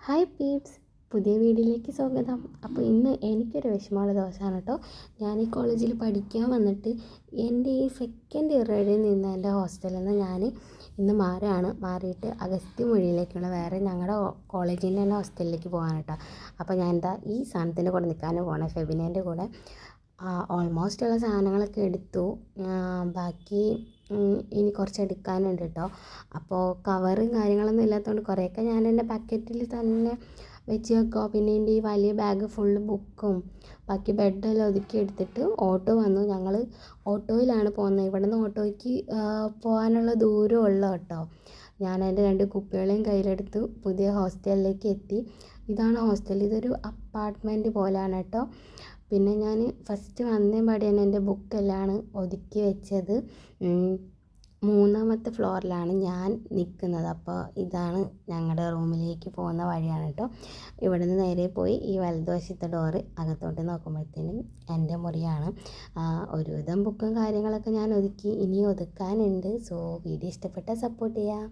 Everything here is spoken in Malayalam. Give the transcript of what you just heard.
ഹായ് പീപ്സ്, പുതിയ വീഡിയോയിലേക്ക് സ്വാഗതം. അപ്പോൾ ഇന്ന് എനിക്കൊരു വിഷമമുള്ള ദിവസമാണ് കേട്ടോ. ഞാൻ ഈ കോളേജിൽ പഠിക്കാൻ വന്നിട്ട് എൻ്റെ ഈ സെക്കൻഡ് ഇയർ വരെ നിന്ന് എൻ്റെ ഹോസ്റ്റലിൽ നിന്ന് ഞാൻ ഇന്ന് മാറിയിട്ട് അഗസ്ത്യമൊഴിയിലേക്കുള്ള വേറെ ഞങ്ങളുടെ കോളേജിൻ്റെ തന്നെ ഹോസ്റ്റലിലേക്ക് പോകാൻ കേട്ടോ. അപ്പോൾ ഞാൻ എന്താ ഈ സാധനത്തിൻ്റെ കൂടെ നിൽക്കാനും പോകണം, ഫെബിനേൻ്റെ കൂടെ. ഓൾമോസ്റ്റ് ഉള്ള സാധനങ്ങളൊക്കെ എടുത്തു. ബാക്കി ഇനി കുറച്ച് എടുക്കാനുണ്ട് കേട്ടോ. അപ്പോൾ കവറും കാര്യങ്ങളൊന്നും ഇല്ലാത്തതുകൊണ്ട് കുറേയൊക്കെ ഞാൻ എൻ്റെ പാക്കറ്റിൽ തന്നെ വെച്ച് വെക്കുക. പിന്നെ എൻ്റെ ഈ വലിയ ബാഗ് ഫുള്ള് ബുക്കും ബാക്കി ബെഡെല്ലാം ഒതുക്കി എടുത്തിട്ട് ഓട്ടോ വന്നു. ഞങ്ങൾ ഓട്ടോയിലാണ് പോകുന്നത്. ഇവിടെ നിന്ന് ഓട്ടോയ്ക്ക് പോകാനുള്ള ദൂരമുള്ളൂ കേട്ടോ. ഞാൻ എൻ്റെ 2 കുപ്പികളെയും കയ്യിലെടുത്ത് പുതിയ ഹോസ്റ്റലിലേക്ക് എത്തി. ഇതാണ് ഹോസ്റ്റൽ. ഇതൊരു അപ്പാർട്ട്മെൻറ്റ് പോലെയാണ് കേട്ടോ. പിന്നെ ഞാൻ ഫസ്റ്റ് വന്നപാടെ തന്നെ എൻ്റെ ബുക്കെല്ലാം ഒതുക്കി വെച്ചത് 3ാമത്തെ ഫ്ലോറിലാണ് ഞാൻ നിൽക്കുന്നത്. അപ്പോൾ ഇതാണ് ഞങ്ങളുടെ റൂമിലേക്ക് പോകുന്ന വഴിയാണ് കേട്ടോ. ഇവിടെ നിന്ന് നേരെ പോയി ഈ വലതുവശത്തെ ഡോറ് അകത്തോട്ട് നോക്കുമ്പോഴത്തേനും എൻ്റെ മുറിയാണ്. ഒരുവിധം ബുക്കും കാര്യങ്ങളൊക്കെ ഞാൻ ഒതുക്കി, ഇനി ഒതുക്കാനുണ്ട്. സോ വീഡിയോ ഇഷ്ടപ്പെട്ടാൽ സപ്പോർട്ട് ചെയ്യുക.